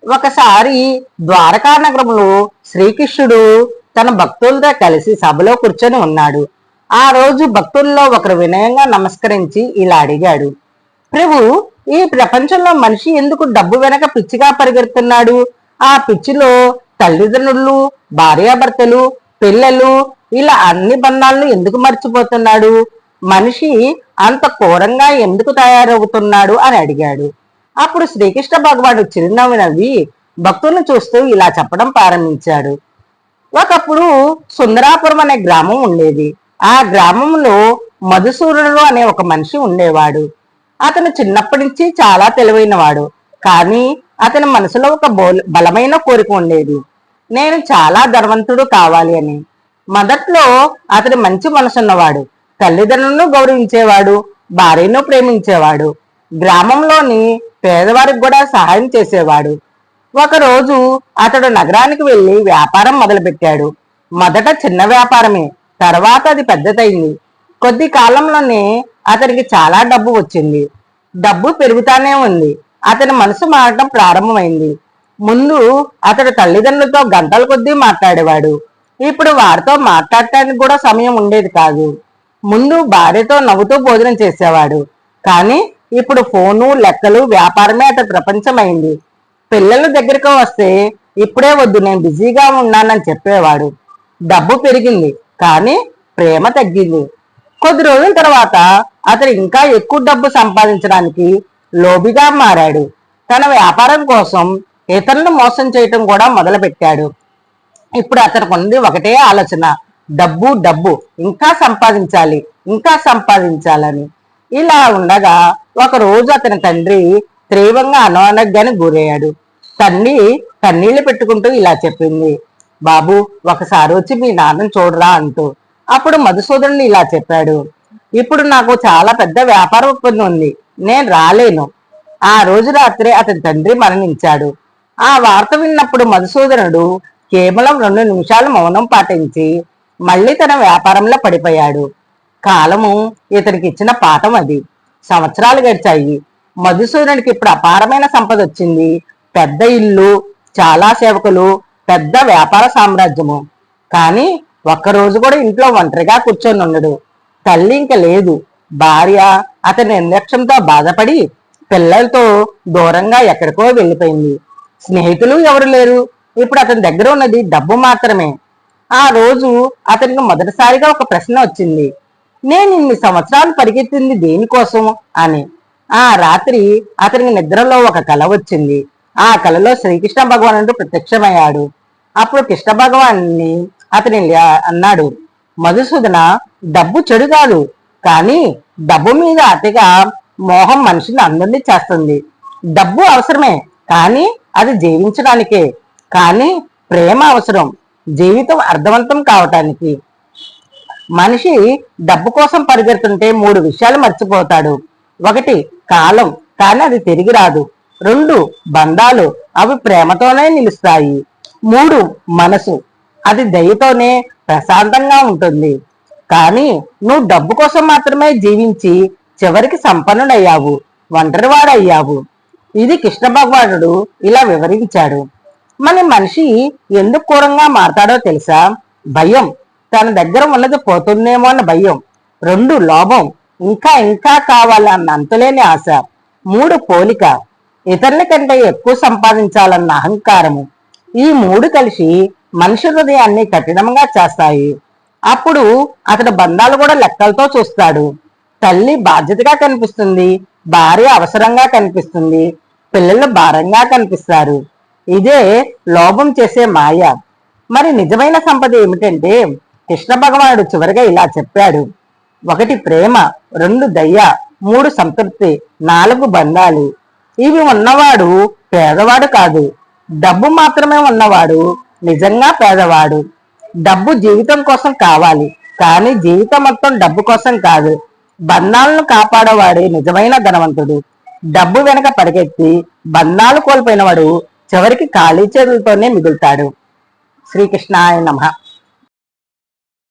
ఒకసారి ద్వారకా నగరంలో శ్రీకృష్ణుడు తన భక్తులతో కలిసి సభలో కూర్చొని ఉన్నాడు. ఆ రోజు భక్తుల్లో ఒకరు వినయంగా నమస్కరించి ఇలా అడిగాడు, ప్రభు, ఈ ప్రపంచంలో మనిషి ఎందుకు డబ్బు వెనక పిచ్చిగా పరిగెడుతున్నాడు? ఆ పిచ్చిలో తల్లిదండ్రులు, భార్యాభర్తలు, పిల్లలు, ఇలా అన్ని బంధాలను ఎందుకు మర్చిపోతున్నాడు? మనిషి అంత ఘోరంగా ఎందుకు తయారవుతున్నాడు అని అడిగాడు. అప్పుడు శ్రీకృష్ణ భగవానుడు చిరునవ్వు నవ్వి భక్తులను చూస్తూ ఇలా చెప్పడం ప్రారంభించాడు. ఒకప్పుడు సుందరాపురం అనే గ్రామం ఉండేది. ఆ గ్రామంలో మధుసూదనుడు అనే ఒక మనిషి ఉండేవాడు. అతను చిన్నప్పటి నుంచి చాలా తెలివైనవాడు. కానీ అతని మనసులో ఒక బలమైన కోరిక ఉండేది, నేను చాలా ధనవంతుడు కావాలి అని. మొదట్లో అతని మంచి మనసున్నవాడు, తల్లిదండ్రులను గౌరవించేవాడు, భార్యను ప్రేమించేవాడు, గ్రామంలోని పేదవారికి కూడా సహాయం చేసేవాడు. ఒకరోజు అతడు నగరానికి వెళ్లి వ్యాపారం మొదలుపెట్టాడు. మొదట చిన్న వ్యాపారమే, తర్వాత అది పెద్దదైంది. కొద్ది కాలంలోనే అతనికి చాలా డబ్బు వచ్చింది. డబ్బు పెరుగుతానే ఉంది. అతని మనసు మారడం ప్రారంభమైంది. ముందు అతడు తల్లిదండ్రులతో గంటల కొద్దీ మాట్లాడేవాడు. ఇప్పుడు వారితో మాట్లాడటానికి కూడా సమయం ఉండేది కాదు. ముందు భార్యతో నవ్వుతూ భోజనం చేసేవాడు. కానీ ఇప్పుడు ఫోను, లెక్కలు, వ్యాపారమే అతని ప్రపంచమైంది. పిల్లల దగ్గరకు వస్తే ఇప్పుడే వద్దు, నేను బిజీగా ఉన్నానని చెప్పేవాడు. డబ్బు పెరిగింది, కానీ ప్రేమ తగ్గింది. కొద్ది రోజుల తర్వాత అతను ఇంకా ఎక్కువ డబ్బు సంపాదించడానికి లోబిగా మారాడు. తన వ్యాపారం కోసం ఇతరులను మోసం చేయటం కూడా మొదలుపెట్టాడు. ఇప్పుడు అతనికి ఉంది ఒకటే ఆలోచన, డబ్బు డబ్బు, ఇంకా సంపాదించాలి, ఇంకా సంపాదించాలని. ఇలా ఉండగా ఒక రోజు అతని తండ్రి తీవ్రంగా అనారోగ్యానికి గురయ్యాడు. తల్లి కన్నీళ్లు పెట్టుకుంటూ ఇలా చెప్పింది, బాబు, ఒకసారి వచ్చి మీ నాన్నని చూడరా అంటూ. అప్పుడు మధుసూదనుడు ఇలా చెప్పాడు, ఇప్పుడు నాకు చాలా పెద్ద వ్యాపార ఒప్పందం ఉంది, నేను రాలేను. ఆ రోజు రాత్రి అతని తండ్రి మరణించాడు. ఆ వార్త విన్నప్పుడు మధుసూదనుడు కేవలం 2 నిమిషాలు మౌనం పాటించి మళ్ళీ తన వ్యాపారంలో పడిపోయాడు. కాలము ఇతనికి ఇచ్చిన పాఠం అది. సంవత్సరాలు గడిచాయి. మధుసూదనుడికి ఇప్పుడు అపారమైన సంపద వచ్చింది. పెద్ద ఇల్లు, చాలా సేవకులు, పెద్ద వ్యాపార సామ్రాజ్యము. కానీ ఒక్కరోజు కూడా ఇంట్లో ఒంటరిగా కూర్చొని ఉండడు. తల్లి ఇంక లేదు. భార్య అతని నిర్లక్ష్యంతో బాధపడి పిల్లలతో దూరంగా ఎక్కడికో వెళ్ళిపోయింది. స్నేహితులు ఎవరు లేరు. ఇప్పుడు అతని దగ్గర ఉన్నది డబ్బు మాత్రమే. ఆ రోజు అతనికి మొదటిసారిగా ఒక ప్రశ్న వచ్చింది, నేను ఇన్ని సంవత్సరాలు పరిగెత్తింది దేనికోసం అని. ఆ రాత్రి అతనికి నిద్రలో ఒక కల వచ్చింది. ఆ కలలో శ్రీకృష్ణ భగవానుడు ప్రత్యక్షమయ్యాడు. అప్పుడు కృష్ణ భగవాన్ని అతని అన్నాడు, మధుసూదన, డబ్బు చెడు కాదు, కానీ డబ్బు మీద అతిగా మోహం మనిషిని అందరినీ చేస్తుంది. డబ్బు అవసరమే, కానీ అది జీవించడానికే. కానీ ప్రేమ అవసరం, జీవితం అర్థవంతం కావటానికి. మనిషి డబ్బు కోసం పరిగెడుతుంటే 3 విషయాలు మర్చిపోతాడు. 1 కాలం, కానీ అది తిరిగి రాదు. 2 బంధాలు, అవి ప్రేమతోనే నిలుస్తాయి. 3 మనసు, అది దయతోనే ప్రశాంతంగా ఉంటుంది. కానీ నువ్వు డబ్బు కోసం మాత్రమే జీవించి చివరికి సంపన్నుడయ్యావు, ఒంటరివాడయ్యావు. ఇది కృష్ణ భగవానుడు ఇలా వివరించాడు. మన మనిషి ఎందుకు క్రూరంగా మారతాడో తెలుసా? భయం, తన దగ్గర ఉన్నది పోతుందేమో అన్న భయం. 2 లోభం, ఇంకా ఇంకా కావాలన్న అంతులేని ఆశ. 3 పోలిక, ఇతరుల కంటే ఎక్కువ సంపాదించాలన్న అహంకారము. ఈ 3 కలిసి మనిషి హృదయాన్ని కఠినంగా చేస్తాయి. అప్పుడు అతడు బంధాలు కూడా లెక్కలతో చూస్తాడు. తల్లి బాధ్యతగా కనిపిస్తుంది, భార్య అవసరంగా కనిపిస్తుంది, పిల్లలు భారంగా కనిపిస్తారు. ఇదే లోభం చేసే మాయ. మరి నిజమైన సంపద ఏమిటంటే కృష్ణ భగవానుడు చివరిగా ఇలా చెప్పాడు, 1 ప్రేమ, 2 దయ, 3 సంతృప్తి, 4 బంధాలు. ఇవి ఉన్నవాడు పేదవాడు కాదు. డబ్బు మాత్రమే ఉన్నవాడు నిజంగా పేదవాడు. డబ్బు జీవితం కోసం కావాలి, కానీ జీవితం మొత్తం డబ్బు కోసం కాదు. బంధాలను కాపాడేవాడే నిజమైన ధనవంతుడు. డబ్బు వెనక పరిగెత్తి బంధాలు కోల్పోయినవాడు చివరికి ఖాళీ చేతులతోనే మిగులుతాడు. శ్రీకృష్ణాయ నమః.